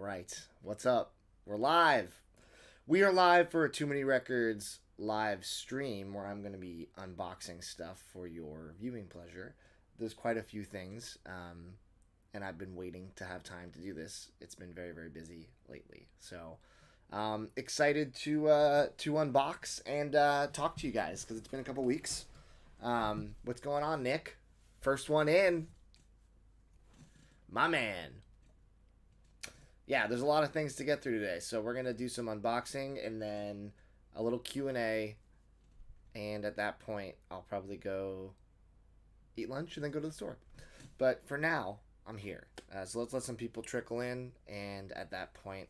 All right, what's up? We're live. We are live for a Too Many Records live stream where I'm going to be unboxing stuff for your viewing pleasure. There's quite a few things, and I've been waiting to have time to do this. It's been very, very busy lately. So, excited to unbox and talk to you guys because it's been a couple weeks. What's going on, Nick? First one in. My man. Yeah, there's a lot of things to get through today. So we're going to do some unboxing and then a little Q&A. And at that point, I'll probably go eat lunch and then go to the store. But for now, I'm here. So let's let some people trickle in. And at that point,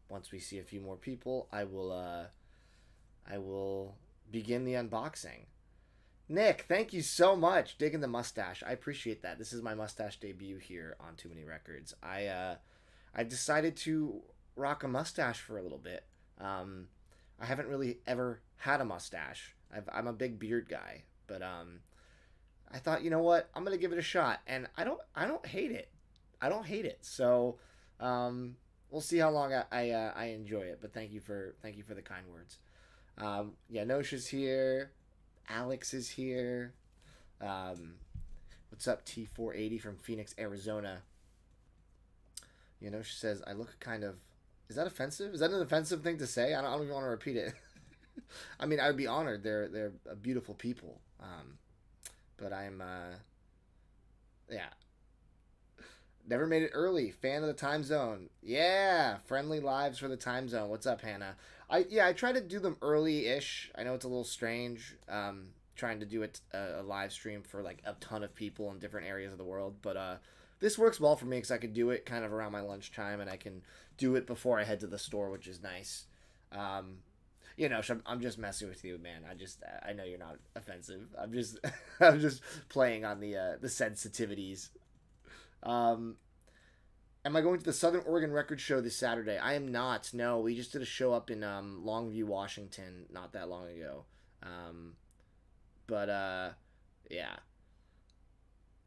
once we see a few more people, I will begin the unboxing. Nick, thank you so much. Digging the mustache. I appreciate that. This is my mustache debut here on Too Many Records. I decided to rock a mustache for a little bit. I haven't really ever had a mustache. I'm a big beard guy, but I thought, you know what, I'm gonna give it a shot, and I don't hate it. I don't hate it. So we'll see how long I enjoy it. But thank you for the kind words. Yeah, Nosha's here. Alex is here. What's up, T480 from Phoenix, Arizona? You know, she says, I look kind of... Is that offensive? Is that an offensive thing to say? I don't even want to repeat it. I mean, I would be honored. They're beautiful people. But I'm... yeah. Never made it early. Fan of the time zone. Yeah. Friendly lives for the time zone. What's up, Hannah? I try to do them early-ish. I know it's a little strange trying to do a live stream for like a ton of people in different areas of the world. But this works well for me because I could do it kind of around my lunchtime and I can do it before I head to the store, which is nice. You know, I'm just messing with you, man. I know you're not offensive. I'm just playing on the sensitivities. Am I going to the Southern Oregon Record Show this Saturday? I am not. No, we just did a show up in Longview, Washington, not that long ago. Yeah.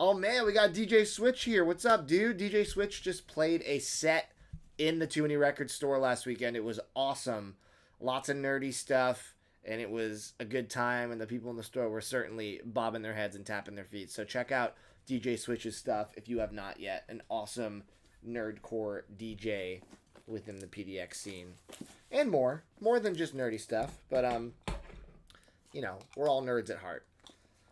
Oh man, we got DJ Switch here. What's up, dude? DJ Switch just played a set in the Too Many Records store last weekend. It was awesome. Lots of nerdy stuff, and it was a good time, and the people in the store were certainly bobbing their heads and tapping their feet. So check out DJ Switch's stuff if you have not yet. An awesome nerdcore DJ within the PDX scene. And more than just nerdy stuff, but you know, we're all nerds at heart.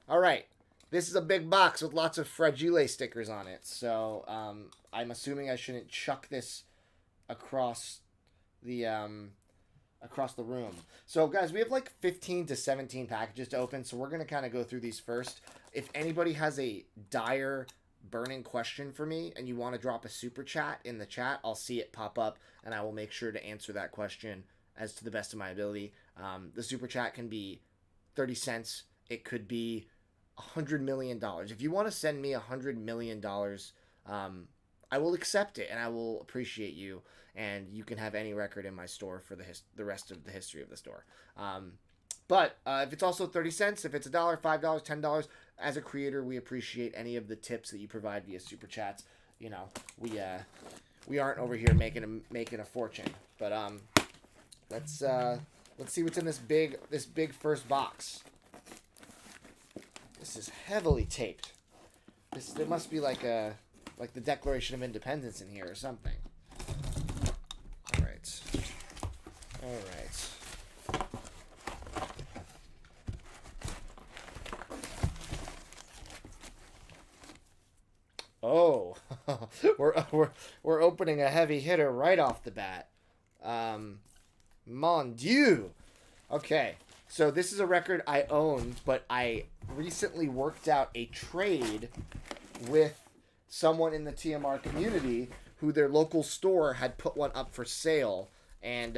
All right. This is a big box with lots of Fragile stickers on it. So, I'm assuming I shouldn't chuck this across the room. So, guys, we have like 15 to 17 packages to open, so we're going to kind of go through these first. If anybody has a dire burning question for me and you want to drop a super chat in the chat, I'll see it pop up and I will make sure to answer that question as to the best of my ability. The super chat can be 30 cents. It could be $100 million. If you want to send me $100 million, I will accept it and I will appreciate you. And you can have any record in my store for the rest of the history of the store. But if it's also 30 cents, if it's $1, $5, $10, as a creator, we appreciate any of the tips that you provide via super chats. You know, we aren't over here making a fortune. But let's see what's in this big first box. This is heavily taped. There must be like the Declaration of Independence in here or something. All right. Oh, we're opening a heavy hitter right off the bat. Mon Dieu. Okay. So this is a record I owned, but I recently worked out a trade with someone in the TMR community who their local store had put one up for sale. And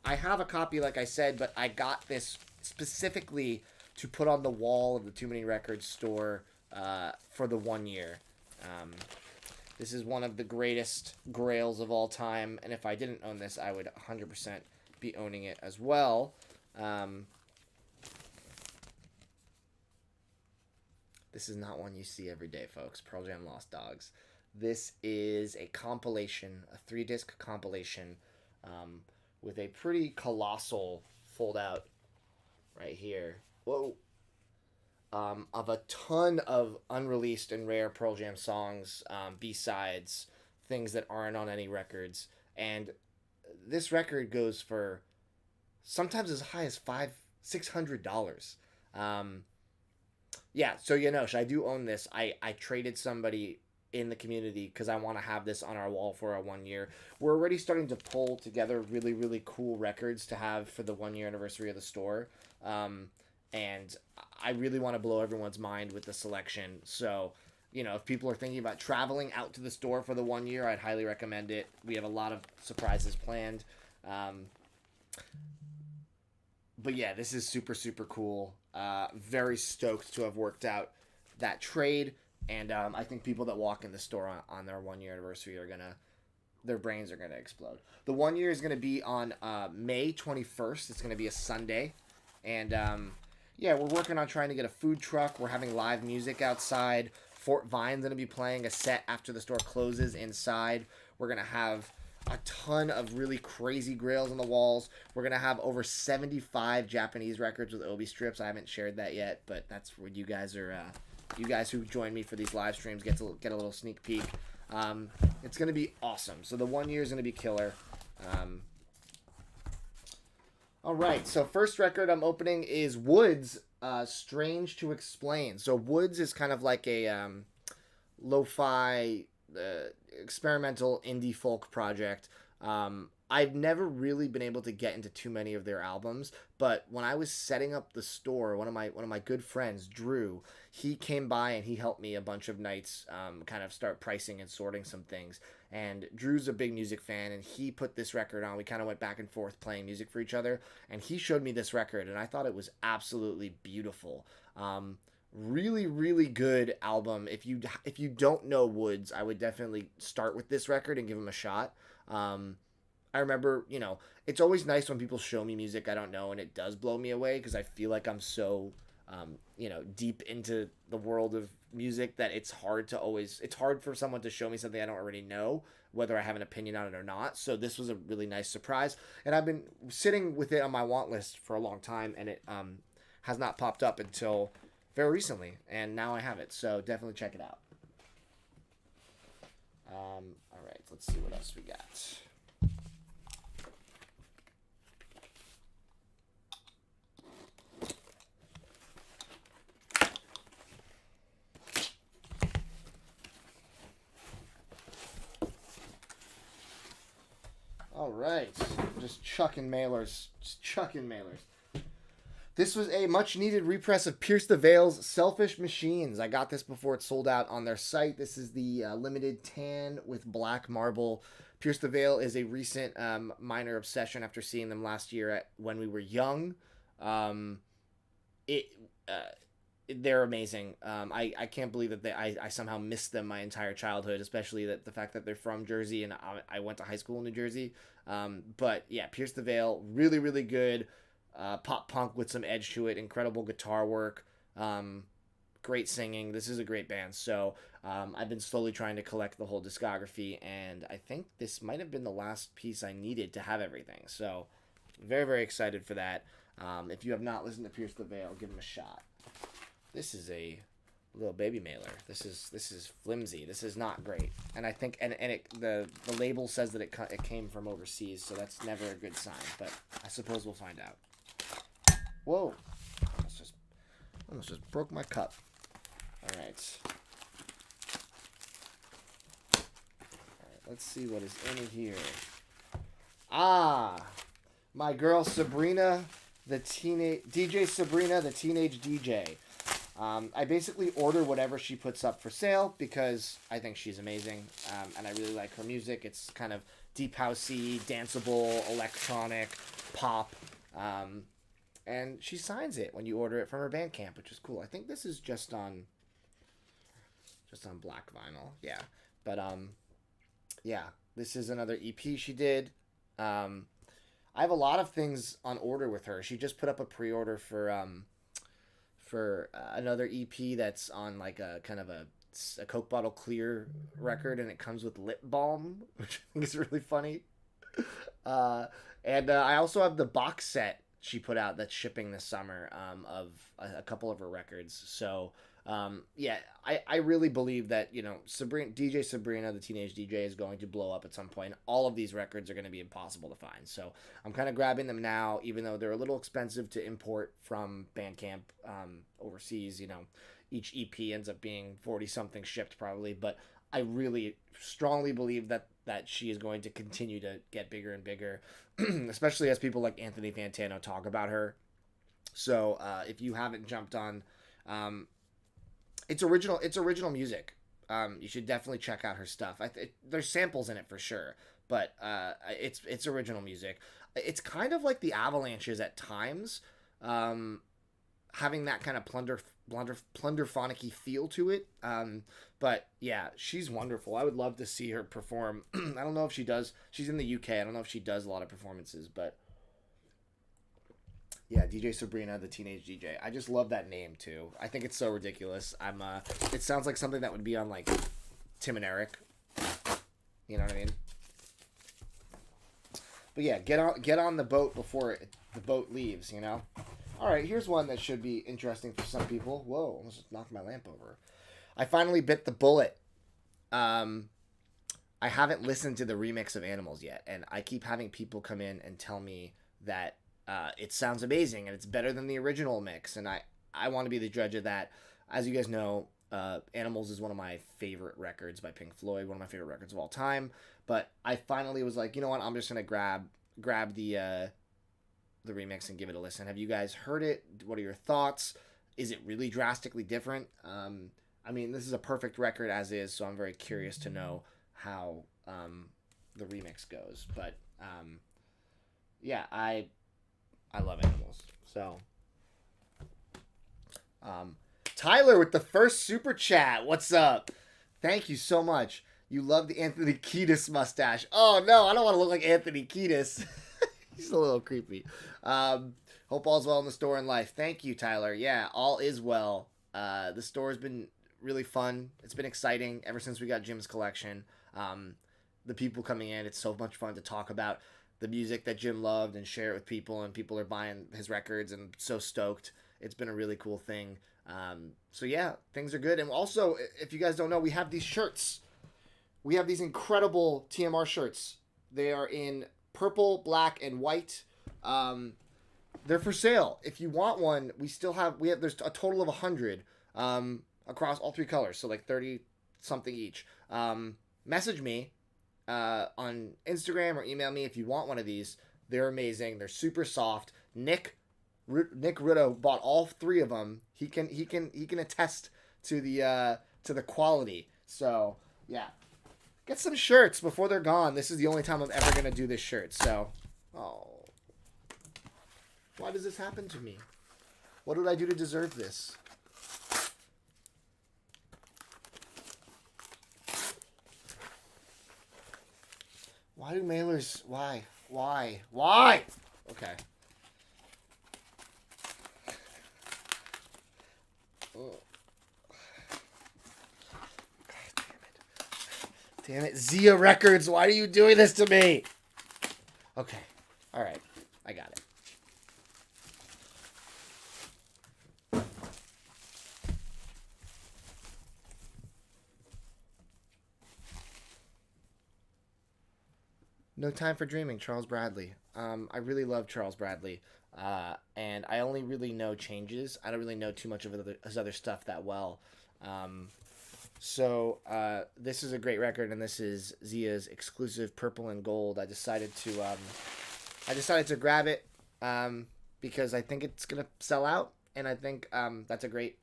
I have a copy, like I said, but I got this specifically to put on the wall of the Too Many Records store for the 1 year. This is one of the greatest grails of all time, and if I didn't own this, I would 100% be owning it as well. This is not one you see every day, folks. Pearl Jam Lost Dogs. This is a compilation, a 3-disc compilation, with a pretty colossal fold out right here. Whoa. Of a ton of unreleased and rare Pearl Jam songs, B-sides, things that aren't on any records. And this record goes for sometimes as high as $500-$600. Yeah, so I do own this. I traded somebody in the community because I want to have this on our wall for our 1 year. We're already starting to pull together really, really cool records to have for the 1 year anniversary of the store. And I really want to blow everyone's mind with the selection. So, if people are thinking about traveling out to the store for the 1 year, I'd highly recommend it. We have a lot of surprises planned. But yeah, this is super, super cool. Very stoked to have worked out that trade. And I think people that walk in the store on their 1 year anniversary their brains are going to explode. The 1 year is going to be on May 21st. It's going to be a Sunday. And yeah, we're working on trying to get a food truck. We're having live music outside. Fort Vine's going to be playing a set after the store closes inside. We're going to have a ton of really crazy grails on the walls. We're going to have over 75 Japanese records with Obi strips. I haven't shared that yet, but that's what you guys are... you guys who join me for these live streams get a little sneak peek. It's going to be awesome. So the 1 year is going to be killer. All right, so first record I'm opening is Woods, Strange to Explain. So Woods is kind of like a lo-fi experimental indie folk project. I've never really been able to get into too many of their albums, but when I was setting up the store, one of my good friends, Drew, he came by and he helped me a bunch of nights kind of start pricing and sorting some things. And Drew's a big music fan, and he put this record on. We kind of went back and forth playing music for each other, and he showed me this record, and I thought it was absolutely beautiful. Really, really good album. If you don't know Woods, I would definitely start with this record and give him a shot. I remember, it's always nice when people show me music I don't know, and it does blow me away because I feel like I'm so, deep into the world of music that it's hard for someone to show me something I don't already know, whether I have an opinion on it or not. So this was a really nice surprise, and I've been sitting with it on my want list for a long time, and it has not popped up until very recently, and now I have it. So definitely check it out. All right, let's see what else we got. All right, just chucking mailers. This was a much-needed repress of Pierce the Veil's Selfish Machines. I got this before it sold out on their site. This is the limited tan with black marble. Pierce the Veil is a recent minor obsession after seeing them last year when we were young. They're amazing. I can't believe that I somehow missed them my entire childhood, especially the fact that they're from Jersey and I went to high school in New Jersey. But yeah, Pierce the Veil, really, really good. Pop punk with some edge to it, incredible guitar work, great singing. This is a great band. So I've been slowly trying to collect the whole discography, and I think this might have been the last piece I needed to have everything. So very, very excited for that. If you have not listened to Pierce the Veil, give them a shot. This is a little baby mailer. This is flimsy. This is not great. And I think the label says that it came from overseas, so that's never a good sign. But I suppose we'll find out. Whoa! Almost just broke my cup. All right. Let's see what is in here. My girl Sabrina, DJ Sabrina, the teenage DJ. I basically order whatever she puts up for sale because I think she's amazing, and I really like her music. It's kind of deep housey, danceable, electronic, pop, and she signs it when you order it from her Bandcamp, which is cool. I think this is just on black vinyl, yeah. But yeah, this is another EP she did. I have a lot of things on order with her. She just put up a pre-order for for another EP that's on like a kind of a Coke bottle clear record, and it comes with lip balm, which I think is really funny. And I also have the box set she put out that's shipping this summer of a couple of her records. So yeah, I really believe that, you know, DJ Sabrina, the teenage DJ, is going to blow up at some point. All of these records are going to be impossible to find. So I'm kind of grabbing them now, even though they're a little expensive to import from Bandcamp overseas. You know, each EP ends up being 40-something shipped probably. But I really strongly believe that she is going to continue to get bigger and bigger, especially as people like Anthony Fantano talk about her. So if you haven't jumped on... It's original music. You should definitely check out her stuff. There's samples in it for sure, but it's original music. It's kind of like the Avalanches at times, having that kind of plunderphonic-y feel to it. But yeah, she's wonderful. I would love to see her perform. I don't know if she does. She's in the UK. I don't know if she does a lot of performances, but yeah, DJ Sabrina, the teenage DJ. I just love that name too. I think it's so ridiculous. It sounds like something that would be on like Tim and Eric. You know what I mean? But yeah, get on the boat before the boat leaves, you know? All right, here's one that should be interesting for some people. Whoa, almost knocked my lamp over. I finally bit the bullet. I haven't listened to the remix of Animals yet, and I keep having people come in and tell me that it sounds amazing and it's better than the original mix, and I want to be the judge of that. As you guys know, Animals is one of my favorite records by Pink Floyd, one of my favorite records of all time. But I finally was like, you know what? I'm just gonna grab the remix and give it a listen. Have you guys heard it? What are your thoughts? Is it really drastically different? I mean, this is a perfect record as is, so I'm very curious to know how the remix goes. But yeah, I love Animals. So, Tyler with the first super chat. What's up? Thank you so much. You love the Anthony Kiedis mustache. Oh no, I don't want to look like Anthony Kiedis. He's a little creepy. Hope all's well in the store and life. Thank you, Tyler. Yeah, all is well. The store has been really fun. It's been exciting ever since we got Jim's collection. The people coming in, it's so much fun to talk about the music that Jim loved and share it with people, and people are buying his records and so stoked. It's been a really cool thing. So yeah, things are good. And also, if you guys don't know, we have these shirts. We have these incredible TMR shirts. They are in purple, black, and white. They're for sale. If you want one, there's a total of 100 across all three colors, so like 30 something each. Message me on Instagram or email me if you want one of these. They're amazing. They're super soft. Nick Ritto bought all three of them. He can attest to the quality. So yeah, get some shirts before they're gone. This is the only time I'm ever gonna do this shirt. So, why does this happen to me? What did I do to deserve this? Why do mailers... Why? Okay. Oh. God damn it. Zia Records, why are you doing this to me? Okay. Alright. I got it. No Time for Dreaming, Charles Bradley. I really love Charles Bradley, and I only really know Changes. I don't really know too much of his other stuff that well. So this is a great record, and this is Zia's exclusive Purple and Gold. I decided to grab it because I think it's gonna sell out, and I think that's a great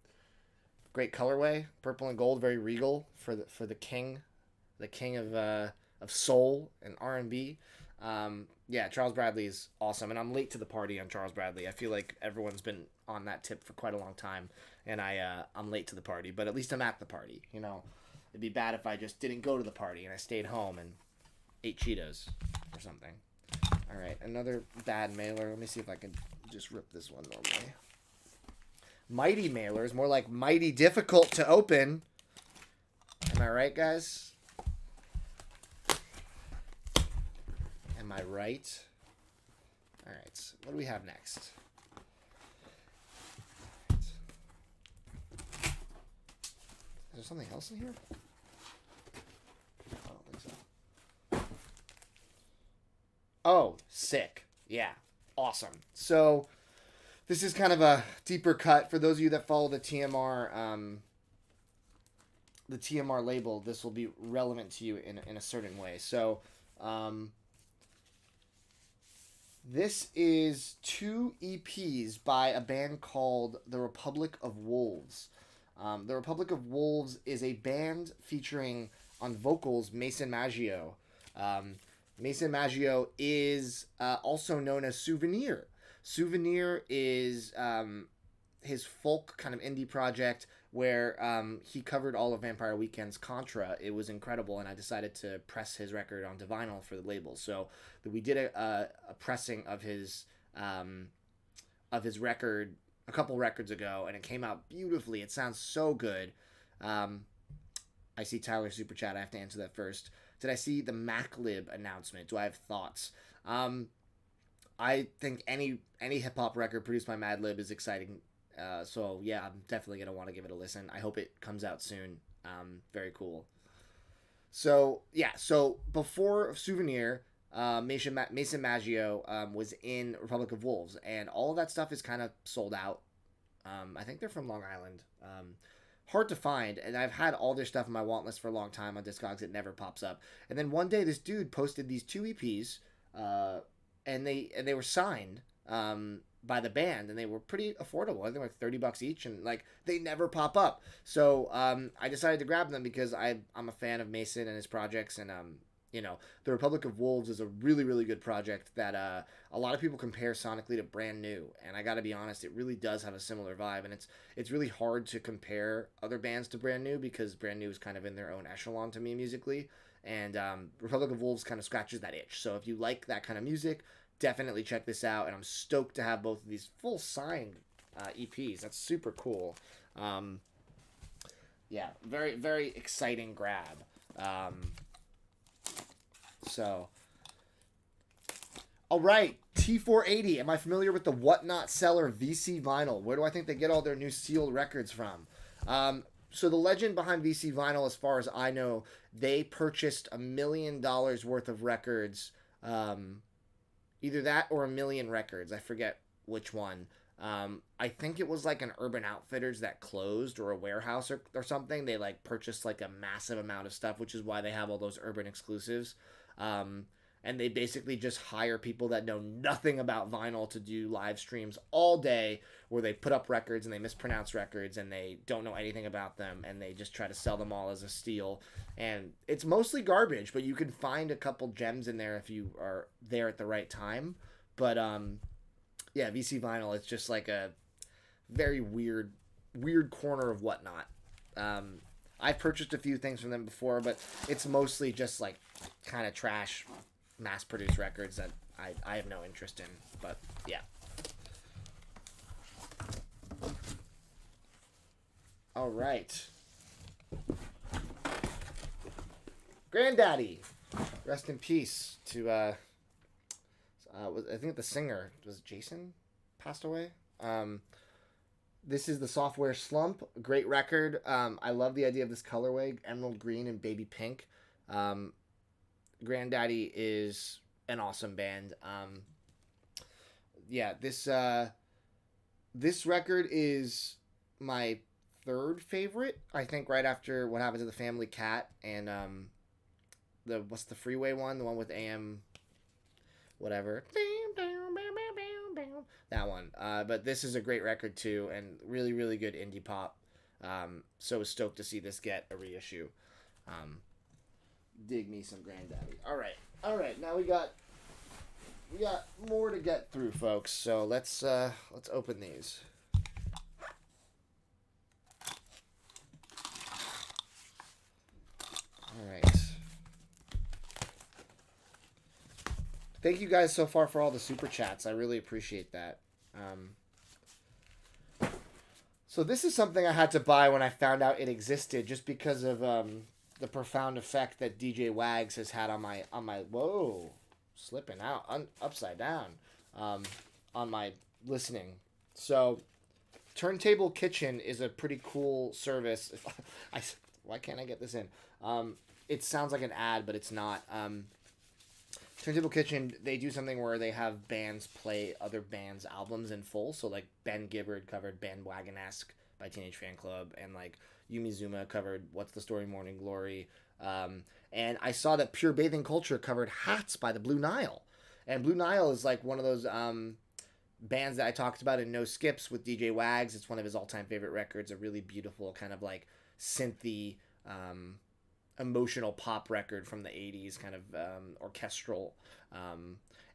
colorway. Purple and Gold, very regal for the king of soul and R&B. Yeah, Charles Bradley is awesome, and I'm late to the party on Charles Bradley. I feel like everyone's been on that tip for quite a long time, and I'm late to the party, but at least I'm at the party. You know, it'd be bad if I just didn't go to the party and I stayed home and ate Cheetos or something. All right, another bad mailer. Let me see if I can just rip this one normally. mighty mailers, more like mighty difficult to open. Am I right, guys? Am I right? All right, so what do we have next? Is there something else in here? I don't think so. Oh, sick. Yeah, awesome. So this is kind of a deeper cut. For those of you that follow the TMR label, this will be relevant to you in a certain way. So this is 2 EPs by a band called The Republic of Wolves. The Republic of Wolves is a band featuring on vocals Mason Maggio. Mason Maggio is also known as Souvenir. Souvenir is his folk kind of indie project where he covered all of Vampire Weekend's Contra. It was incredible, and I decided to press his record onto vinyl for the label. So we did a pressing of his record a couple records ago, and it came out beautifully. It sounds so good. I see Tyler's super chat. I have to answer that first. Did I see the MacLib announcement? Do I have thoughts? I think any hip hop record produced by Madlib is exciting. So yeah, I'm definitely gonna want to give it a listen. I hope it comes out soon. Very cool. So yeah, so before Souvenir, Mason Maggio was in Republic of Wolves, and all of that stuff is kind of sold out. I think they're from Long Island. Hard to find, and I've had all their stuff in my want list for a long time on Discogs. It never pops up. And then one day, this dude posted these 2 EPs, and they were signed by the band, and they were pretty affordable. I think like $30 each, and like they never pop up. So I decided to grab them because I'm a fan of Mason and his projects, and you know, the Republic of Wolves is a really, really good project that a lot of people compare sonically to Brand New, and I got to be honest, it really does have a similar vibe, and it's really hard to compare other bands to Brand New because Brand New is kind of in their own echelon to me musically, and Republic of Wolves kind of scratches that itch. So if you like that kind of music, definitely check this out, and I'm stoked to have both of these full signed EPs. That's super cool. Yeah, very, very exciting grab. So, all right, T480. Am I familiar with the Whatnot Seller VC Vinyl? Where do I think they get all their new sealed records from? So the legend behind VC Vinyl, as far as I know, they purchased $1 million worth of records. Either that or 1 million records. I forget which one. I think it was like an Urban Outfitters that closed, or a warehouse or something. They like purchased like a massive amount of stuff, which is why they have all those Urban exclusives. And they basically just hire people that know nothing about vinyl to do live streams all day where they put up records and they mispronounce records and they don't know anything about them, and they just try to sell them all as a steal. And it's mostly garbage, but you can find a couple gems in there if you are there at the right time. But yeah, VC Vinyl, it's just like a very weird corner of Whatnot. I've purchased a few things from them before, but it's mostly just like kind of trash mass-produced records that I have no interest in. But yeah. All right. Granddaddy. Rest in peace to I think the singer was Jason passed away. This is the Software Slump. Great record. I love the idea of this colorway, emerald green and baby pink. Granddaddy is an awesome band. Yeah, this record is my 3rd favorite. I think right after What Happened to the Family Cat and what's the Freeway one? The one with AM whatever. That one. But this is a great record too, and really, really good indie pop. So stoked to see this get a reissue. Dig me some Granddaddy. All right. Now we got more to get through, folks. So let's open these. All right. Thank you guys so far for all the super chats. I really appreciate that. So this is something I had to buy when I found out it existed, just because of the profound effect that DJ Wags has had on my whoa, slipping out upside down, on my listening. So Turntable Kitchen is a pretty cool service. Why can't I get this in? It sounds like an ad, but it's not. Turntable Kitchen, they do something where they have bands play other bands' albums in full. So, like, Ben Gibbard covered Bandwagon-esque by Teenage Fan Club, and, like, Yumi Zuma covered What's the Story, Morning Glory. And I saw that Pure Bathing Culture covered Hats by the Blue Nile. And Blue Nile is, like, one of those bands that I talked about in No Skips with DJ Wags. It's one of his all-time favorite records, a really beautiful kind of, like, synthy, emotional pop record from the 80s, kind of orchestral,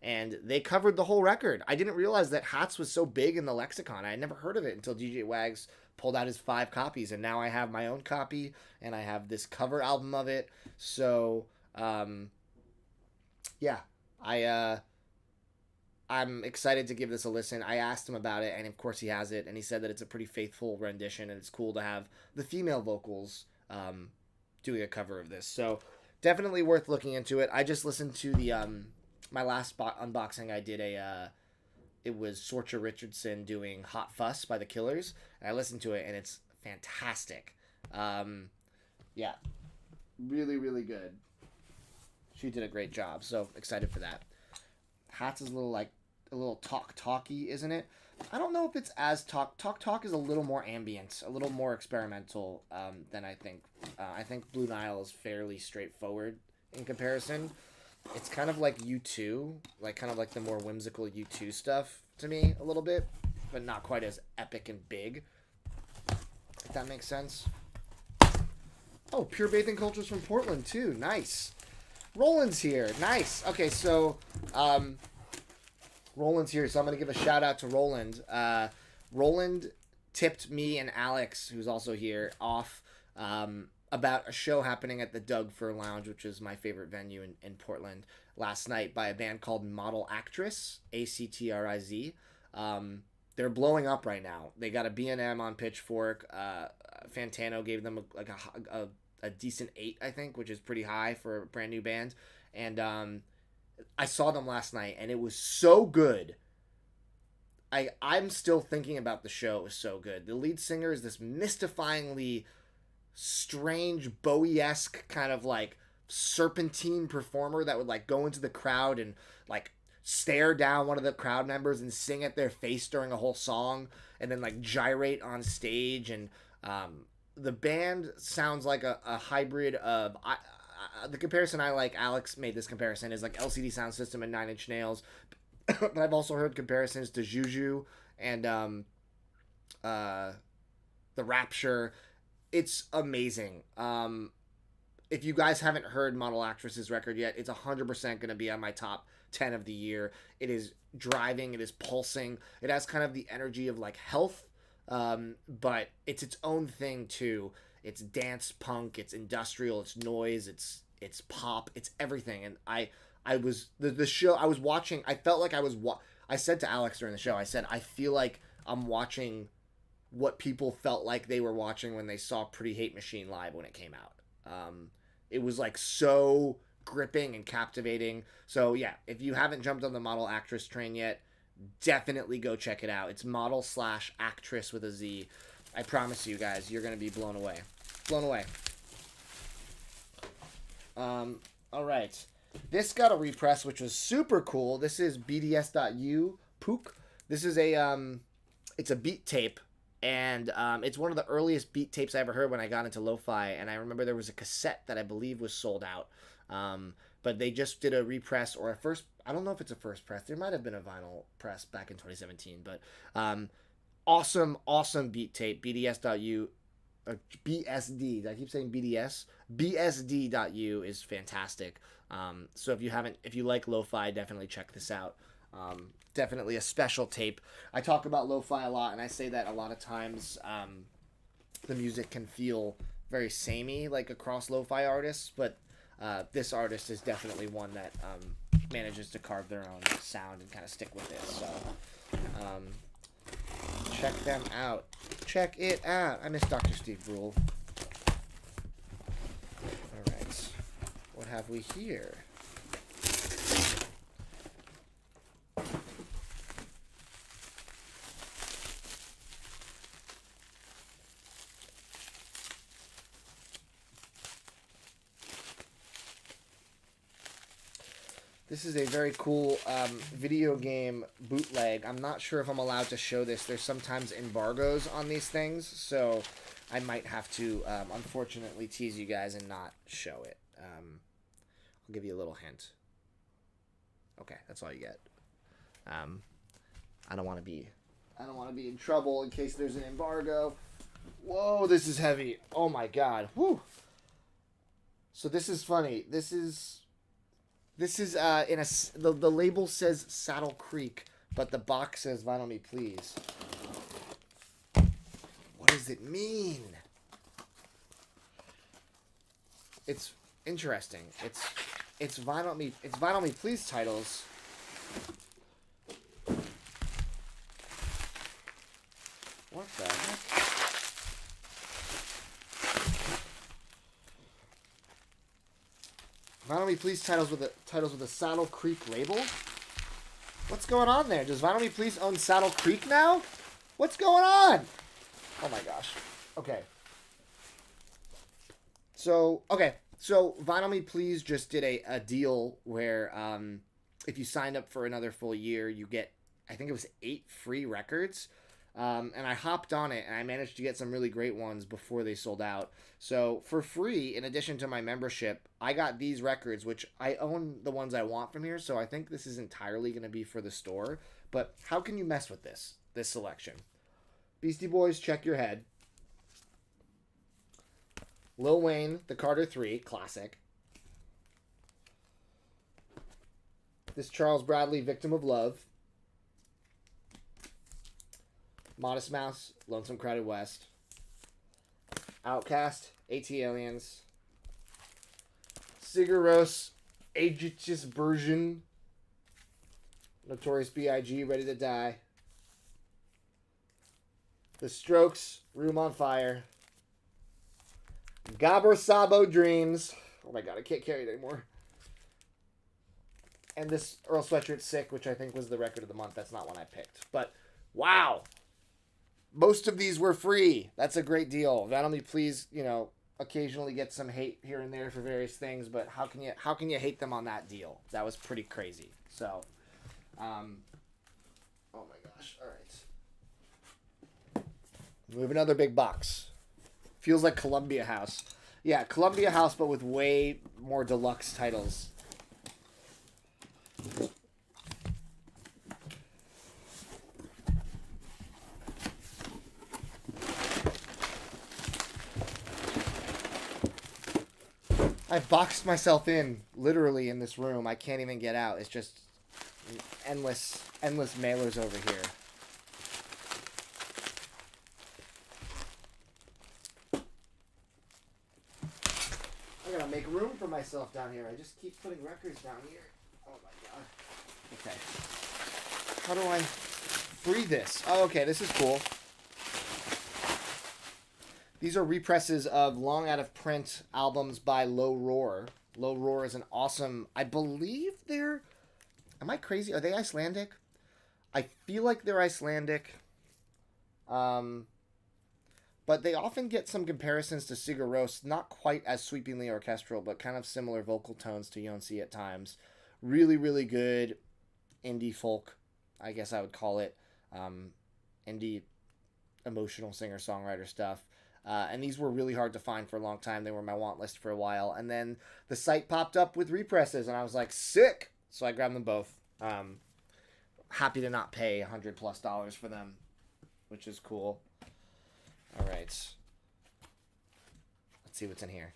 and they covered the whole record. I didn't realize that Hats was so big in the lexicon. I had never heard of it until DJ Wags pulled out his 5 copies, and now I have my own copy, and I have this cover album of it. So yeah, I'm excited to give this a listen. I asked him about it, and of course he has it, and he said that it's a pretty faithful rendition, and it's cool to have the female vocals doing a cover of this. So definitely worth looking into it. I just listened to the my last unboxing. I did it was Sorcha Richardson doing Hot Fuss by the Killers, and I listened to it, and it's fantastic. Yeah, really good. She did a great job, so excited for that. Hats is a little talky, isn't it? I don't know if it's as talk is a little more ambient, a little more experimental than I think. I think Blue Nile is fairly straightforward in comparison. It's kind of like U2, like kind of like the more whimsical U2 stuff to me a little bit, but not quite as epic and big. If that makes sense. Oh, Pure Bathing Culture's from Portland too. Nice. Roland's here. Nice. Okay, so Roland's here, so I'm going to give a shout out to Roland. Roland tipped me and Alex, who's also here, off about a show happening at the Doug Fir Lounge, which is my favorite venue in Portland, last night by a band called Model Actriz, ACTRIZ. They're blowing up right now. They got a B&M on Pitchfork. Fantano gave them a decent 8, I think, which is pretty high for a brand new band. And I saw them last night, and it was so good. I'm still thinking about the show. It was so good. The lead singer is this mystifyingly strange Bowie-esque kind of like serpentine performer that would like go into the crowd and like stare down one of the crowd members and sing at their face during a whole song, and then like gyrate on stage. And the band sounds like a hybrid of the comparison I like, Alex made this comparison, is like LCD Sound System and 9 Inch Nails. But I've also heard comparisons to Juju and The Rapture. It's amazing. If you guys haven't heard Model Actriz's record yet, it's 100% going to be on my top 10 of the year. It is driving. It is pulsing. It has kind of the energy of like Health, but it's its own thing too. It's dance punk. It's industrial. It's noise. It's pop. It's everything. And I was the show I was watching. I felt like I said to Alex during the show, I said, I feel like I'm watching what people felt like they were watching when they saw Pretty Hate Machine live when it came out. It was like so gripping and captivating. So yeah, if you haven't jumped on the Model Actriz train yet, definitely go check it out. It's model/actress with a Z. I promise you guys, you're going to be blown away. Blown away. All right. This got a repress, which was super cool. This is BDS.U Pook. This is it's a beat tape, and it's one of the earliest beat tapes I ever heard when I got into lo-fi, and I remember there was a cassette that I believe was sold out. But they just did a repress or a first, I don't know if it's a first press. There might have been a vinyl press back in 2017, but awesome beat tape. BDS.U, BSD. Did I keep saying BDS? BSD.U is fantastic. So if you like lo-fi, definitely check this out. Definitely a special tape. I talk about lo-fi a lot, and I say that a lot of times the music can feel very samey, like across lo-fi artists, but this artist is definitely one that manages to carve their own sound and kind of stick with it. So check them out. check it out. I miss Dr. Steve Brule. All right. What have we here? This is a very cool video game bootleg. I'm not sure if I'm allowed to show this. There's sometimes embargoes on these things, so I might have to, unfortunately, tease you guys and not show it. I'll give you a little hint. Okay, that's all you get. I don't want to be in trouble in case there's an embargo. Whoa, this is heavy. Oh my god. Whew. So this is funny. This is in the label says Saddle Creek, but the box says Vinyl Me Please. What does it mean? It's interesting. It's Vinyl Me Please titles. What the heck? Vinyl Me Please titles with a Saddle Creek label? What's going on there? Does Vinyl Me Please own Saddle Creek now? What's going on? Oh my gosh. Okay. So Vinyl Me Please just did a deal where if you signed up for another full year, you get, I think it was 8 free records. And I hopped on it, and I managed to get some really great ones before they sold out. So for free, in addition to my membership, I got these records, which I own the ones I want from here. So I think this is entirely going to be for the store. But how can you mess with this selection? Beastie Boys, Check Your Head. Lil Wayne, The Carter 3, classic. This Charles Bradley, Victim of Love. Modest Mouse, Lonesome Crowded West. Outcast, AT Aliens. Sigur Rós, Aegis Version. Notorious B.I.G., Ready to Die. The Strokes, Room on Fire. Gabber Sabo, Dreams. Oh my god, I can't carry it anymore. And this Earl Sweatshirt, Sick, which I think was the record of the month. That's not one I picked. But, wow! Most of these were free. That's a great deal. Vinyl Me Please, occasionally get some hate here and there for various things, but how can you hate them on that deal? That was pretty crazy. So, oh my gosh. All right. We have another big box. Feels like Columbia House. Yeah, Columbia House, but with way more deluxe titles. I've boxed myself in, literally, in this room. I can't even get out. It's just endless mailers over here. I gotta make room for myself down here. I just keep putting records down here. Oh my god. Okay. How do I free this? Oh, okay, this is cool. These are represses of long out of print albums by Low Roar. Low Roar is an awesome, I believe they're, am I crazy? Are they Icelandic? I feel like they're Icelandic. But they often get some comparisons to Sigur Rós, not quite as sweepingly orchestral, but kind of similar vocal tones to Jonsi at times. Really, really good indie folk, I guess I would call it. Indie emotional singer-songwriter stuff. And these were really hard to find for a long time. They were my want list for a while. And then the site popped up with represses, and I was like, sick! So I grabbed them both. Happy to not pay $100+ for them, which is cool. All right. Let's see what's in here.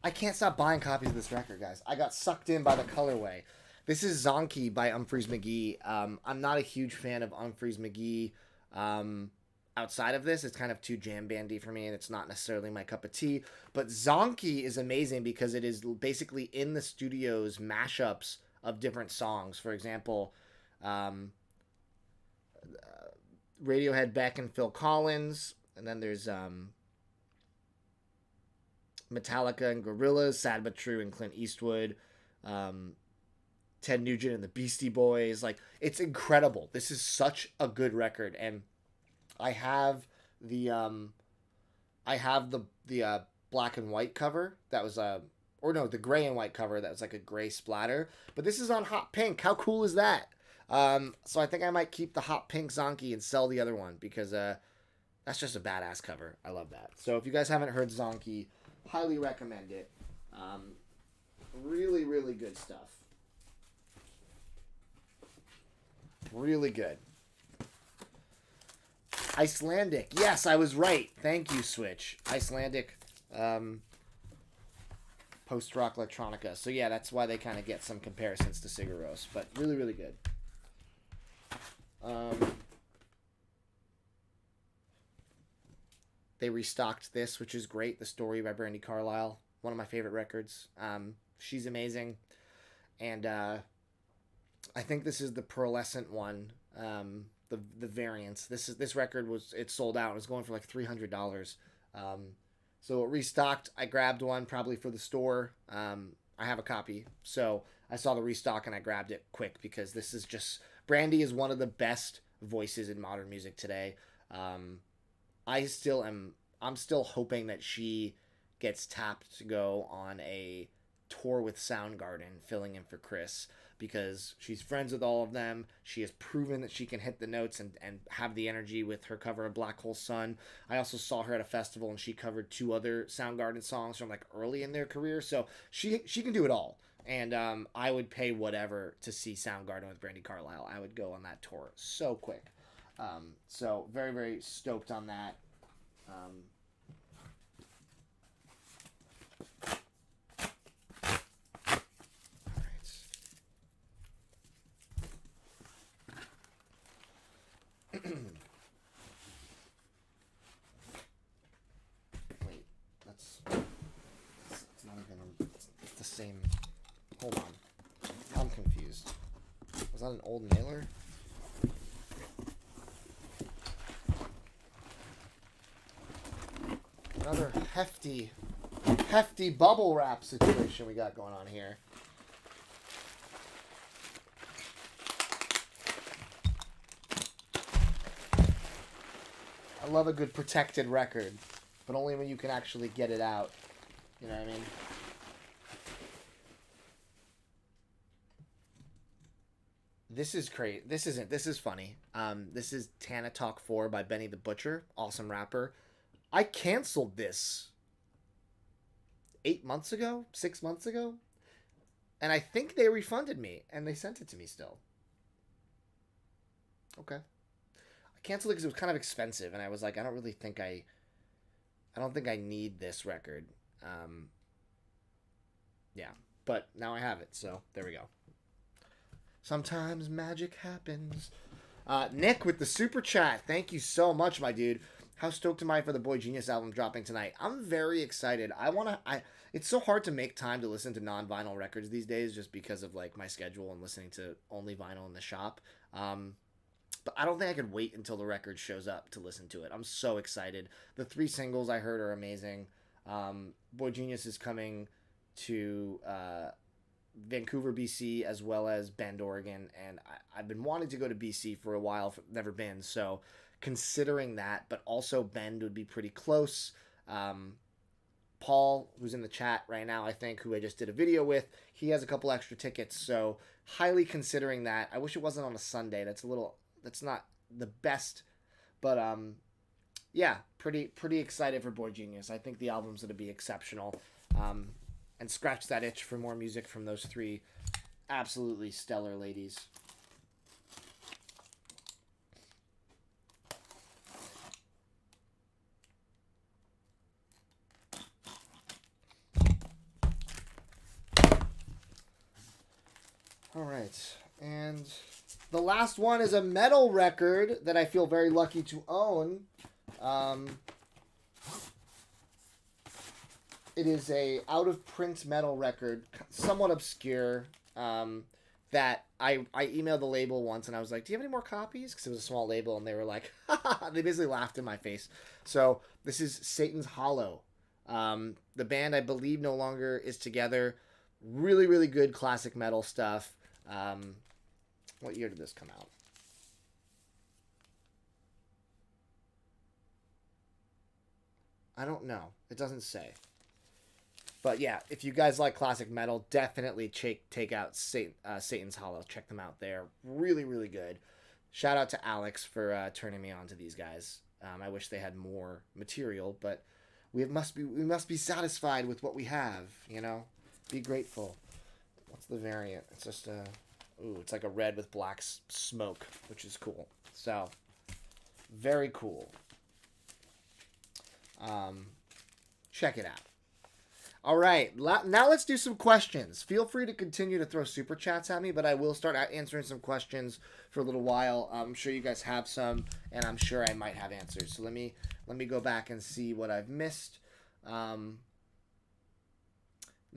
I can't stop buying copies of this record, guys. I got sucked in by the colorway. This is Zonkey by Umphrey's McGee. I'm not a huge fan of Umphrey's McGee. I outside of this. It's kind of too jam bandy for me, and it's not necessarily my cup of tea. But Zonkey is amazing because it is basically in the studio's mashups of different songs. For example, Radiohead, Beck, and Phil Collins, and then there's Metallica and Gorillaz, Sad But True and Clint Eastwood, Ted Nugent and the Beastie Boys. Like, it's incredible. This is such a good record, and I have the black and white cover that was the gray and white cover that was like a gray splatter. But this is on hot pink. How cool is that? So I think I might keep the hot pink Zonkey and sell the other one because that's just a badass cover. I love that. So if you guys haven't heard Zonkey, highly recommend it. Really, really good stuff. Really good. Icelandic. Yes, I was right. Thank you, Switch. Icelandic post-rock electronica. So yeah, that's why they kind of get some comparisons to Sigur Rós, but really, really good. They restocked this, which is great. The Story by Brandy Carlisle. One of my favorite records. She's amazing. And I think this is the pearlescent one. The variants. This record it sold out. It was going for like $300. So it restocked. I grabbed one probably for the store. I have a copy. So I saw the restock and I grabbed it quick because this is just... Brandy is one of the best voices in modern music today. I'm still hoping that she gets tapped to go on a tour with Soundgarden, filling in for Chris, because she's friends with all of them. She has proven that she can hit the notes and have the energy with her cover of Black Hole Sun. I also saw her at a festival and she covered 2 other Soundgarden songs from like early in their career. So she can do it all. And I would pay whatever to see Soundgarden with Brandy Carlisle. I would go on that tour so quick. So very, very stoked on that. Wait, it's not even, it's the same. Hold on. I'm confused. Was that an old mailer? Another hefty bubble wrap situation we got going on here. I love a good protected record, but only when you can actually get it out. You know what I mean? This is great. This is funny. This is Tana Talk 4 by Benny the Butcher. Awesome rapper. I canceled this 6 months ago. And I think they refunded me and they sent it to me still. Okay. I canceled it because it was kind of expensive and I was like, I don't think I need this record. Yeah, but now I have it, so there we go. Sometimes magic happens. Nick with the super chat. Thank you so much, my dude. How stoked am I for the Boy Genius album dropping tonight? I'm very excited. It's so hard to make time to listen to non-vinyl records these days just because of like my schedule and listening to only vinyl in the shop. But I don't think I could wait until the record shows up to listen to it. I'm so excited. The 3 singles I heard are amazing. Boy Genius is coming to Vancouver, BC, as well as Bend, Oregon, and I've been wanting to go to BC for a while, never been, so considering that, but also Bend would be pretty close. Paul, who's in the chat right now, I think, who I just did a video with, he has a couple extra tickets, so highly considering that. I wish it wasn't on a Sunday. That's not the best, but yeah, pretty excited for Boy Genius. I think the album's going to be exceptional, and scratch that itch for more music from those 3 absolutely stellar ladies. All right, and The last one is a metal record that I feel very lucky to own. It is a out-of-print metal record, somewhat obscure, that I emailed the label once, and I was like, do you have any more copies? Because it was a small label, and they were like, they basically laughed in my face. So this is Satan's Hollow. The band, I believe, no longer is together. Really, really good classic metal stuff. What year did this come out? I don't know. It doesn't say. But yeah, if you guys like classic metal, definitely take out Satan's Hollow. Check them out. They're really, really good. Shout out to Alex for turning me on to these guys. I wish they had more material, but we must be satisfied with what we have. You know, be grateful. What's the variant? It's just it's like a red with black smoke, which is cool. So, very cool. Check it out. All right, now let's do some questions. Feel free to continue to throw super chats at me, but I will start answering some questions for a little while. I'm sure you guys have some, and I'm sure I might have answers. So let me go back and see what I've missed. Not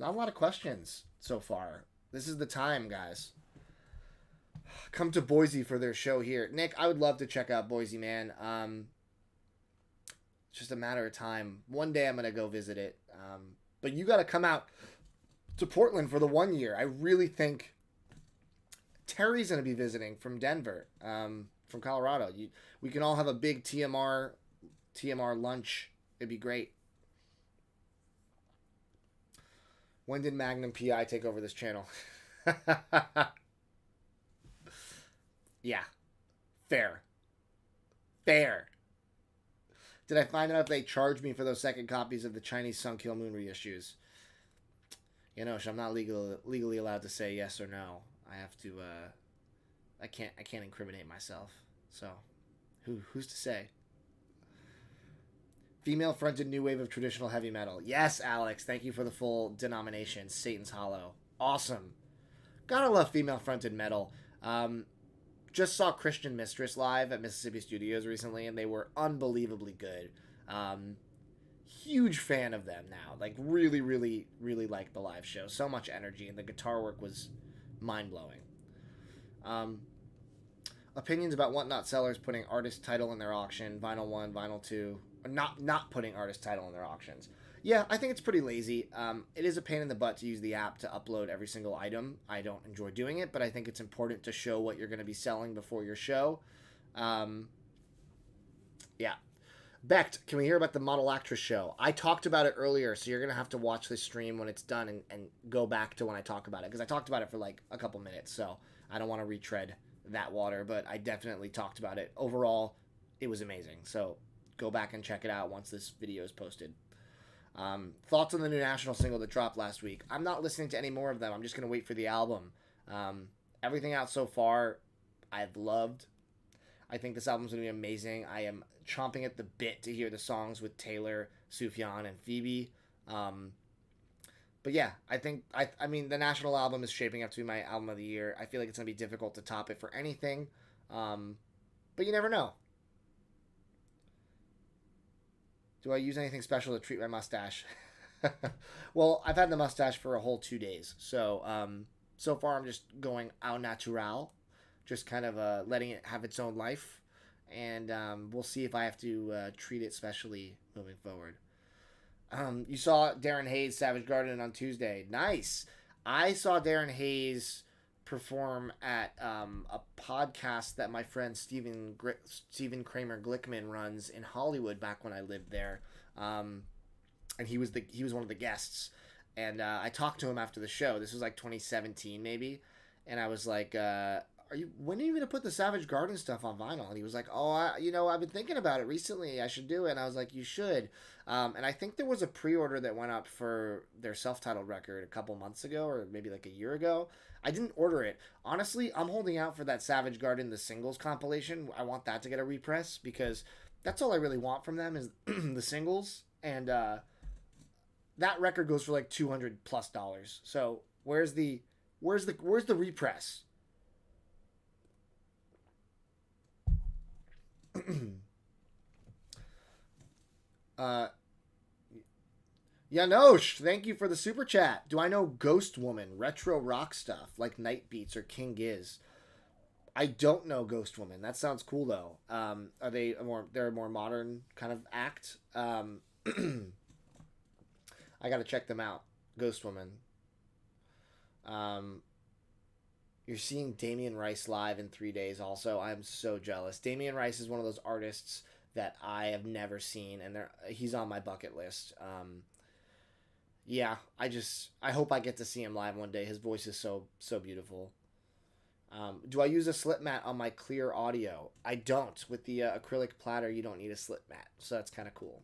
a lot of questions so far. This is the time, guys. Come to Boise for their show here. Nick, I would love to check out Boise, man. It's just a matter of time. One day I'm going to go visit it. But you got to come out to Portland for the 1 year. I really think Terry's going to be visiting from Denver, from Colorado. We can all have a big TMR lunch. It'd be great. When did Magnum PI take over this channel? Yeah. Fair. Did I find out if they charged me for those second copies of the Chinese Sun Kill Moon reissues? You know, I'm not legally allowed to say yes or no. I have to. I can't incriminate myself. So, who's to say? Female-fronted new wave of traditional heavy metal. Yes, Alex. Thank you for the full denomination. Satan's Hollow. Awesome. Gotta love female-fronted metal. Just saw Christian Mistress live at Mississippi Studios recently, and they were unbelievably good. Huge fan of them now. Like, really, really, really liked the live show. So much energy, and the guitar work was mind-blowing. Opinions about Whatnot sellers putting artist title in their auction, vinyl 1, vinyl 2, or not putting artist title in their auctions. Yeah, I think it's pretty lazy. It is a pain in the butt to use the app to upload every single item. I don't enjoy doing it, but I think it's important to show what you're going to be selling before your show. Yeah. Becht, can we hear about the Model Actress show? I talked about it earlier, so you're going to have to watch this stream when it's done and go back to when I talk about it, because I talked about it for like a couple minutes, so I don't want to retread that water, but I definitely talked about it. Overall, it was amazing, so go back and check it out once this video is posted. Thoughts on the new national single that dropped last week? I'm not listening to any more of them. I'm just going to wait for the album. Everything out so far, I've loved. I think this album's going to be amazing. I am chomping at the bit to hear the songs with Taylor, Sufjan, and Phoebe. But yeah, I mean, the national album is shaping up to be my album of the year. I feel like it's going to be difficult to top it for anything. But you never know. Do I use anything special to treat my mustache? Well, I've had the mustache for a whole 2 days. So, so far I'm just going au natural. Just kind of letting it have its own life. And we'll see if I have to treat it specially moving forward. You saw Darren Hayes' Savage Garden on Tuesday. Nice. I saw Darren Hayes perform at a podcast that my friend Stephen Kramer Glickman runs in Hollywood back when I lived there, and he was one of the guests, and I talked to him after the show. This was like 2017 maybe, and I was like, when are you going to put the Savage Garden stuff on vinyl? And he was like, I've been thinking about it recently. I should do it. And I was like, you should. And I think there was a pre-order that went up for their self-titled record a couple months ago, or maybe like a year ago. I didn't order it. Honestly, I'm holding out for that Savage Garden, the singles compilation. I want that to get a repress, because that's all I really want from them is the singles. And that record goes for like $200+. So where's the repress? uh, Janosch, thank you for the super chat. Do I know Ghost Woman, retro rock stuff like Night Beats or King Giz? I don't know Ghost Woman. That sounds cool though. Are they they're a more modern kind of act? I gotta check them out. Ghost Woman. Um, you're seeing Damien Rice live in 3 days. Also, I'm so jealous. Damien Rice is one of those artists that I have never seen, and he's on my bucket list. Yeah, I hope I get to see him live one day. His voice is so beautiful. Do I use a slip mat on my Clearaudio? I don't. With the acrylic platter, you don't need a slip mat, so that's kind of cool.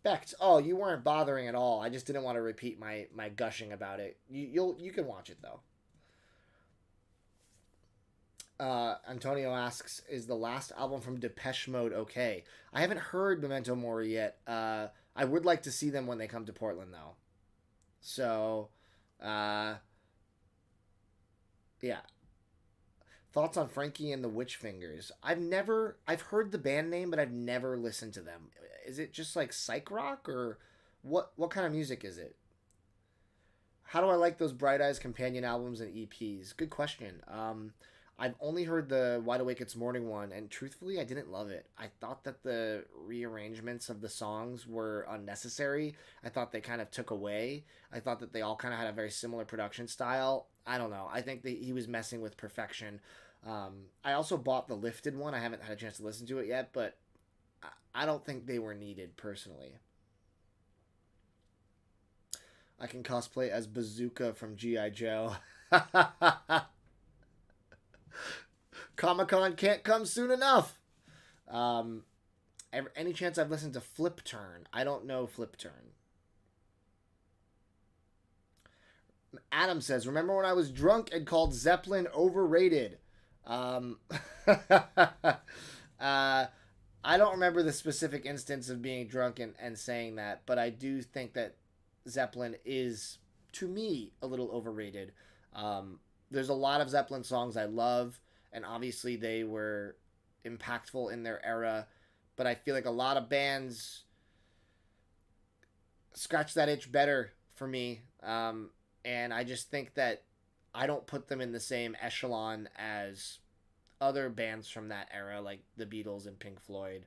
Becht, oh, you weren't bothering at all. I just didn't want to repeat my gushing about it. You can watch it though. Antonio asks, is the last album from Depeche Mode okay? I haven't heard Memento Mori yet. I would like to see them when they come to Portland though. So, yeah. Thoughts on Frankie and the Witch Fingers? I've heard the band name, but I've never listened to them. Is it just like psych rock or what kind of music is it? How do I like those Bright Eyes companion albums and EPs? Good question. I've only heard the Wide Awake It's Morning one, and truthfully, I didn't love it. I thought that the rearrangements of the songs were unnecessary. I thought they kind of took away. I thought that they all kind of had a very similar production style. I don't know. I think that he was messing with perfection. I also bought the Lifted one. I haven't had a chance to listen to it yet, but I don't think they were needed, personally. I can cosplay as Bazooka from G.I. Joe. Comic-Con can't come soon enough. Any chance I've listened to Flip Turn? I don't know Flip Turn. Adam says, remember when I was drunk and called Zeppelin overrated? I don't remember the specific instance of being drunk and saying that, but I do think that Zeppelin is, to me, a little overrated. There's a lot of Zeppelin songs I love, and obviously they were impactful in their era, but I feel like a lot of bands scratch that itch better for me, and I just think that I don't put them in the same echelon as other bands from that era, like the Beatles and Pink Floyd.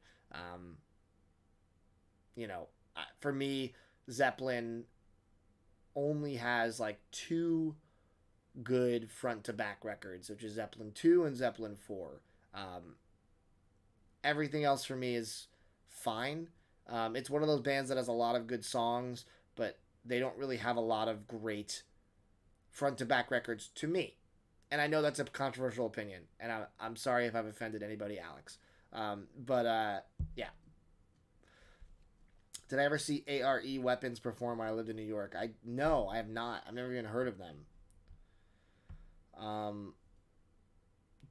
For me, Zeppelin only has like two good front to back records, which is Zeppelin 2 and Zeppelin 4. Everything else for me is fine. It's one of those bands that has a lot of good songs, but they don't really have a lot of great front to back records to me. And I know that's a controversial opinion, and I'm sorry if I've offended anybody, Alex. Yeah. Did I ever see ARE Weapons perform when I lived in New York? No, I have not. I've never even heard of them.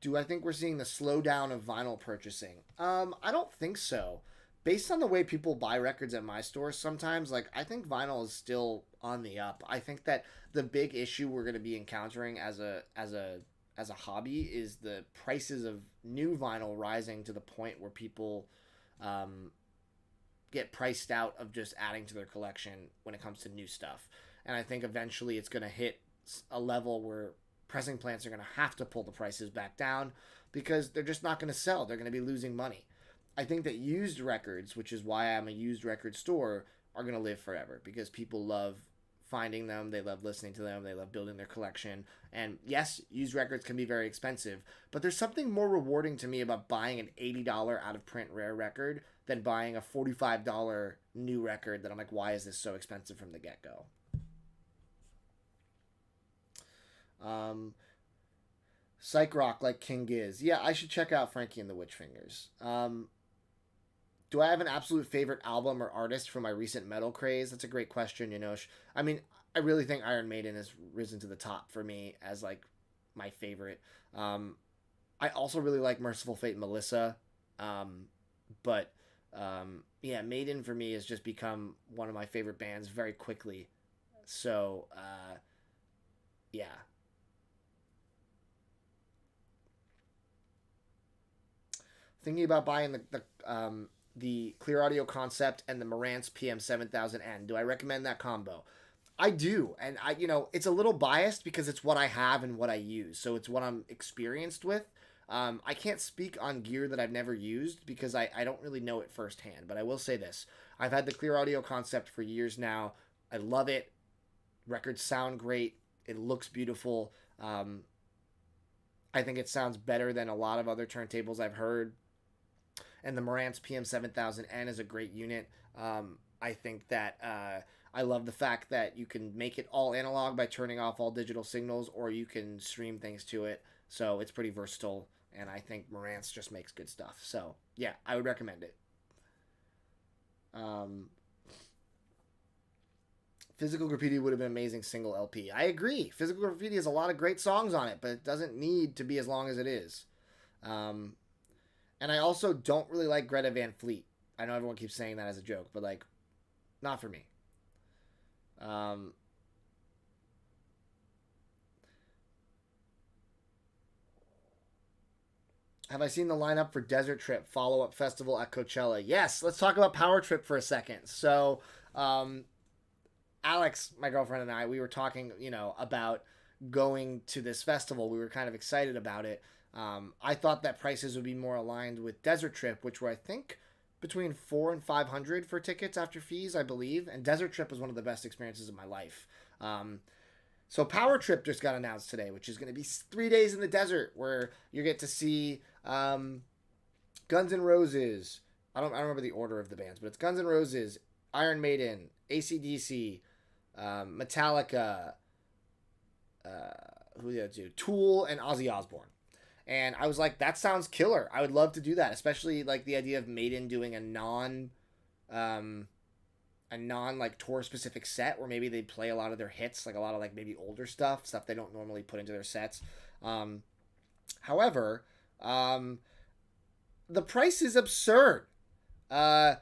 Do I think we're seeing the slowdown of vinyl purchasing? I don't think so. Based on the way people buy records at my store, sometimes, like, I think vinyl is still on the up. I think that the big issue we're going to be encountering as a hobby is the prices of new vinyl rising to the point where people get priced out of just adding to their collection when it comes to new stuff. And I think eventually it's going to hit a level where pressing plants are going to have to pull the prices back down because they're just not going to sell. They're going to be losing money. I think that used records, which is why I'm a used record store, are going to live forever because people love finding them. They love listening to them. They love building their collection. And yes, used records can be very expensive, but there's something more rewarding to me about buying an $80 out of print rare record than buying a $45 new record that I'm like, why is this so expensive from the get-go? Psych rock like King Giz. Yeah, I should check out Frankie and the Witch Fingers. Do I have an absolute favorite album or artist from my recent metal craze? That's a great question, Janosch. I mean, I really think Iron Maiden has risen to the top for me as like my favorite. I also really like Merciful Fate and Melissa. Yeah, Maiden for me has just become one of my favorite bands very quickly. So, yeah. thinking about buying the Clearaudio Concept and the Marantz PM7000N. Do I recommend that combo? I do, and it's a little biased because it's what I have and what I use, so it's what I'm experienced with. I can't speak on gear that I've never used because I don't really know it firsthand, but I will say this. I've had the Clearaudio Concept for years now. I love it. Records sound great. It looks beautiful. I think it sounds better than a lot of other turntables I've heard. And the Marantz PM7000N is a great unit. I think that I love the fact that you can make it all analog by turning off all digital signals, or you can stream things to it. So it's pretty versatile, and I think Marantz just makes good stuff. So yeah, I would recommend it. Physical Graffiti would have been an amazing single LP. I agree. Physical Graffiti has a lot of great songs on it, but it doesn't need to be as long as it is. And I also don't really like Greta Van Fleet. I know everyone keeps saying that as a joke, but like, not for me. Have I seen the lineup for Desert Trip follow-up festival at Coachella? Yes, let's talk about Power Trip for a second. So, Alex, my girlfriend, and I, we were talking, about going to this festival. We were kind of excited about it. I thought that prices would be more aligned with Desert Trip, which were, I think, between $400 and $500 for tickets after fees, I believe. And Desert Trip was one of the best experiences of my life. So Power Trip just got announced today, which is going to be 3 days in the desert, where you get to see Guns N' Roses. I don't remember the order of the bands, but it's Guns N' Roses, Iron Maiden, ACDC, Metallica, who the other two? Tool, and Ozzy Osbourne. And I was like, that sounds killer. I would love to do that, especially like the idea of Maiden doing a non like tour specific set where maybe they play a lot of their hits, like a lot of like maybe older stuff they don't normally put into their sets. However, the price is absurd. It's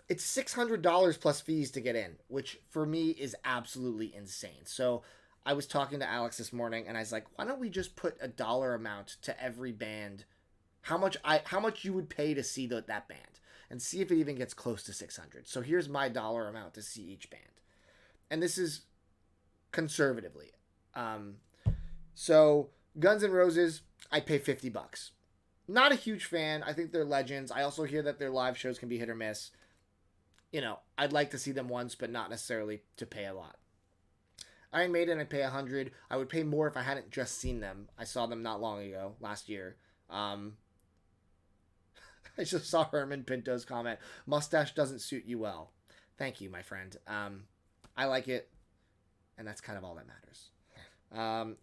$600 plus fees to get in, which for me is absolutely insane. So I was talking to Alex this morning, and I was like, why don't we just put a dollar amount to every band, how much you would pay to see that band, and see if it even gets close to 600. So here's my dollar amount to see each band. And this is conservatively. So Guns N' Roses, I'd pay $50. Not a huge fan. I think they're legends. I also hear that their live shows can be hit or miss. I'd like to see them once, but not necessarily to pay a lot. Iron Maiden, I'd pay $100. I would pay more if I hadn't just seen them. I saw them not long ago, last year. I just saw Herman Pinto's comment. Mustache doesn't suit you well. Thank you, my friend. I like it, and that's kind of all that matters.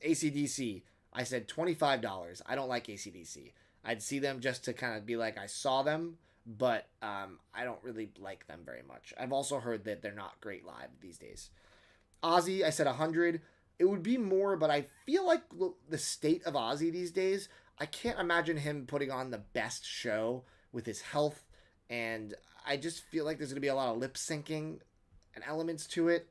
ACDC, I said $25. I don't like ACDC. I'd see them just to kind of be like, I saw them, but I don't really like them very much. I've also heard that they're not great live these days. Ozzy, I said $100. It would be more, but I feel like the state of Ozzy these days, I can't imagine him putting on the best show with his health, and I just feel like there's going to be a lot of lip syncing and elements to it.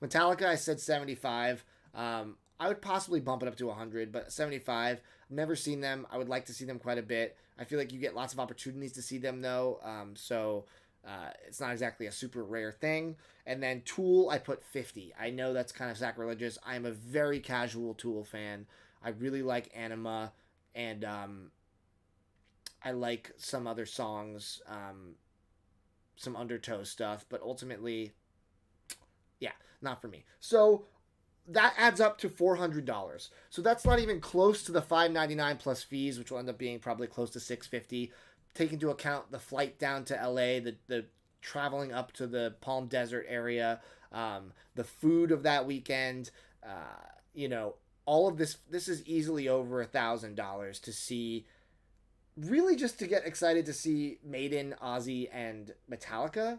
Metallica, I said 75. I would possibly bump it up to 100, but 75. I've never seen them. I would like to see them quite a bit. I feel like you get lots of opportunities to see them, though, so it's not exactly a super rare thing. And then Tool, I put 50. I know that's kind of sacrilegious. I'm a very casual Tool fan. I really like Anima, and I like some other songs, some Undertow stuff, but ultimately, yeah, not for me. So that adds up to $400. So that's not even close to the $599 plus fees, which will end up being probably close to $650. Take into account the flight down to LA, the traveling up to the Palm Desert area, the food of that weekend, all of this. This is easily over $1,000 to see. Really, just to get excited to see Maiden, Ozzy, and Metallica,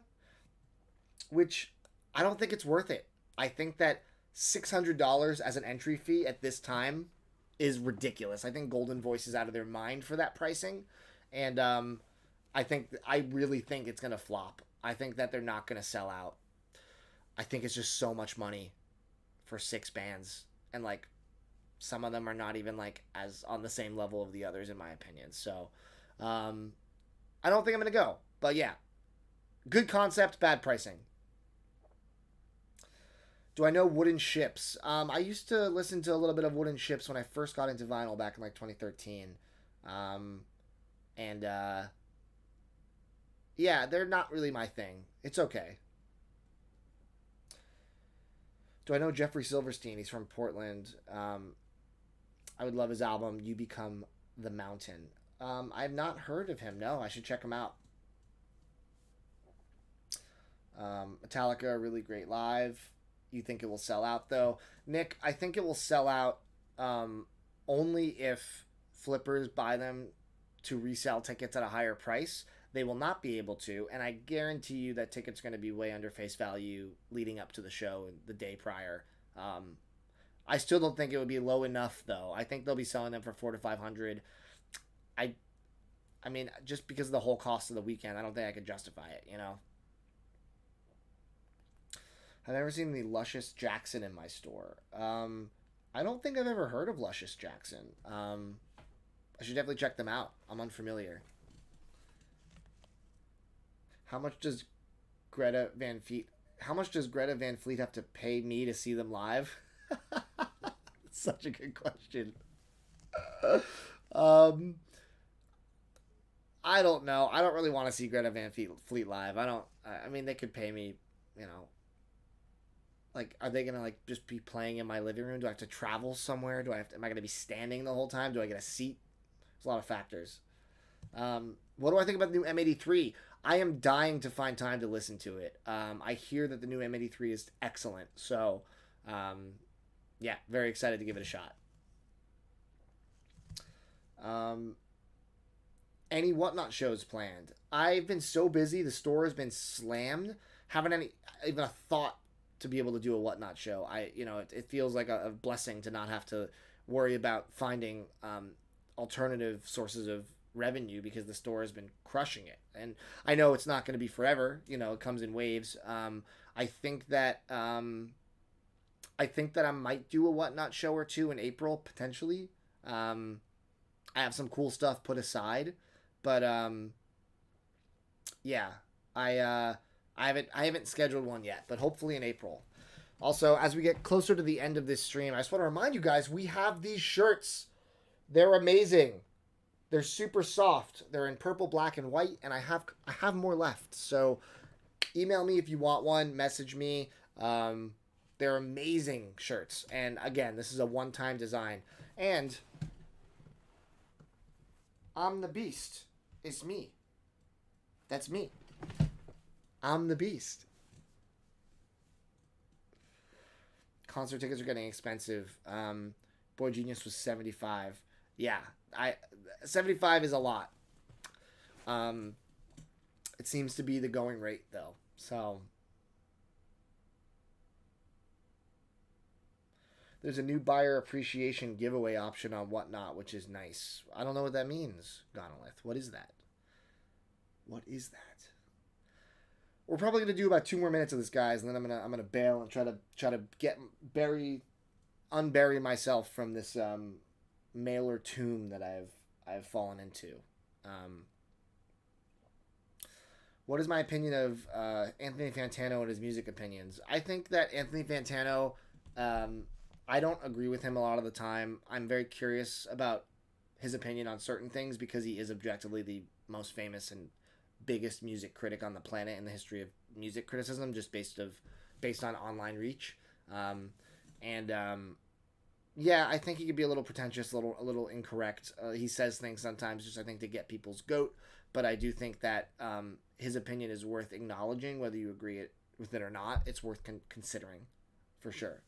which I don't think it's worth it. I think that $600 as an entry fee at this time is ridiculous. I think Golden Voice is out of their mind for that pricing. And I really think it's going to flop. I think that they're not going to sell out. I think it's just so much money for 6 bands and like some of them are not even like as on the same level of the others in my opinion. So I don't think I'm gonna go, but yeah, good concept, bad pricing. Do I know Wooden Ships? I used to listen to a little bit of Wooden Ships when I first got into vinyl back in like 2013. Um, and yeah, they're not really my thing. It's okay. Do I know Jeffrey Silverstein? He's from Portland. I would love his album, You Become the Mountain. I've not heard of him. No, I should check him out. Metallica, really great live. You think it will sell out, though? Nick, I think it will sell out only if flippers buy them to resell tickets at a higher price. They will not be able to, and I guarantee you that tickets are going to be way under face value leading up to the show the day prior. I still don't think it would be low enough, though. I think they'll be selling them for $400 to $500. I mean, just because of the whole cost of the weekend, I don't think I could justify it, you know? I've never seen the Luscious Jackson in my store. I don't think I've ever heard of Luscious Jackson. I should definitely check them out. I'm unfamiliar. How much does Greta Van Fleet have to pay me to see them live? Such a good question. I don't know. I don't really want to see Greta Van Fleet live. I mean, they could pay me, you know. Like, are they gonna like just be playing in my living room? Do I have to travel somewhere? Am I gonna be standing the whole time? Do I get a seat? There's a lot of factors. What do I think about the new M83? I am dying to find time to listen to it. I hear that the new M83 is excellent. So, yeah, very excited to give it a shot. Any Whatnot shows planned? I've been so busy. The store has been slammed. Haven't even a thought to be able to do a Whatnot show. It feels like a blessing to not have to worry about finding alternative sources of revenue because the store has been crushing it. And I know it's not going to be forever. You know, it comes in waves. I think that I might do a Whatnot show or two in April potentially. I have some cool stuff put aside, but yeah, I haven't scheduled one yet, but hopefully in April. Also, as we get closer to the end of this stream, I just want to remind you guys, we have these shirts. They're amazing. They're super soft. They're in purple, black, and white, and I have more left. So email me if you want one. Message me. They're amazing shirts. And again, this is a one-time design. And I'm the Beast. It's me. That's me. I'm the Beast. Concert tickets are getting expensive. Boy Genius was $75. Yeah, 75 is a lot. It seems to be the going rate though. So there's a new buyer appreciation giveaway option on Whatnot, which is nice. I don't know what that means, Gonolith. What is that? What is that? We're probably gonna do about 2 more minutes of this, guys, and then I'm gonna bail and try to unbury myself from this mailer tomb that I've fallen into. What is my opinion of Anthony Fantano and his music opinions? I think that Anthony Fantano, I don't agree with him a lot of the time. I'm very curious about his opinion on certain things because he is objectively the most famous and biggest music critic on the planet in the history of music criticism, just based on online reach. Yeah, I think he could be a little pretentious, a little incorrect. He says things sometimes just, I think, to get people's goat, but I do think that his opinion is worth acknowledging, whether you agree with it or not. It's worth considering, for sure.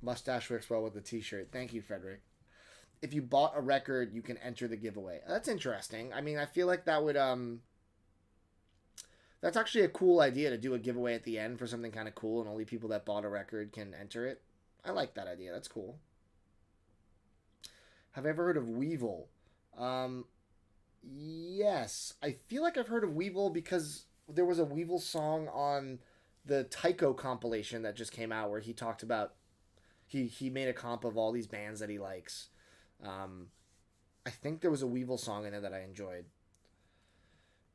Mustache works well with the t-shirt. Thank you, Frederick. If you bought a record, you can enter the giveaway. That's interesting. I mean, I feel like that would that's actually a cool idea to do a giveaway at the end for something kind of cool, and only people that bought a record can enter it. I like that idea. That's cool. Have I ever heard of Weevil? Yes. I feel like I've heard of Weevil because there was a Weevil song on the Tycho compilation that just came out, where he talked about he made a comp of all these bands that he likes. I think there was a Weevil song in it that I enjoyed.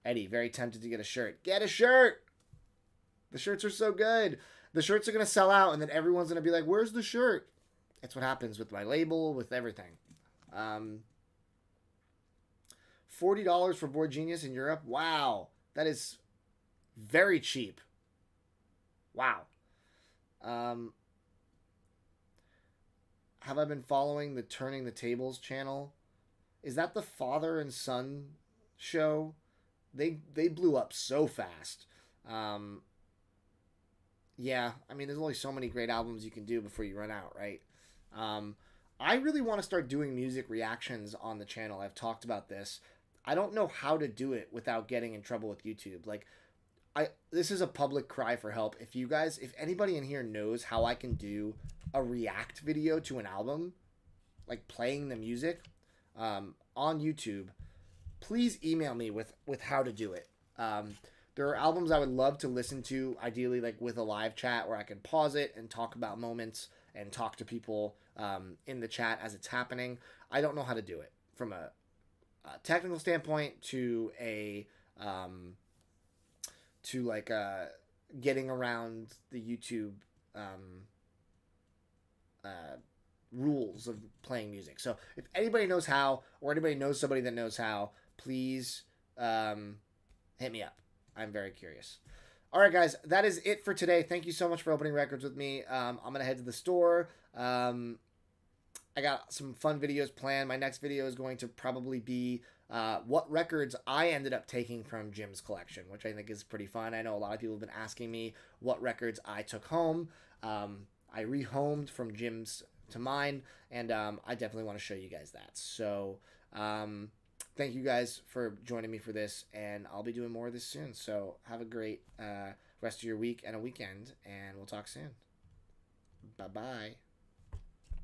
Eddie, very tempted to get a shirt. Get a shirt! The shirts are so good. The shirts are going to sell out, and then everyone's going to be like, where's the shirt? That's what happens with my label, with everything. $40 for Board Genius in Europe? Wow. That is very cheap. Wow. Have I been following the Turning the Tables channel? Is that the father and son show? They blew up so fast. Yeah, I mean, there's only so many great albums you can do before you run out, right? I really want to start doing music reactions on the channel. I've talked about this. I don't know how to do it without getting in trouble with YouTube. Like, this is a public cry for help. If anybody in here knows how I can do a react video to an album, like playing the music on YouTube, please email me with how to do it. There are albums I would love to listen to, ideally like with a live chat where I can pause it and talk about moments and talk to people in the chat as it's happening. I don't know how to do it from a technical standpoint to getting around the YouTube rules of playing music. So if anybody knows how, or anybody knows somebody that knows how, please hit me up. I'm very curious. All right, guys, that is it for today. Thank you so much for opening records with me. I'm going to head to the store. I got some fun videos planned. My next video is going to probably be what records I ended up taking from Jim's collection, which I think is pretty fun. I know a lot of people have been asking me what records I took home. I rehomed from Jim's to mine, and I definitely want to show you guys that. So thank you guys for joining me for this, and I'll be doing more of this soon. So have a great rest of your week and a weekend, and we'll talk soon. Bye-bye.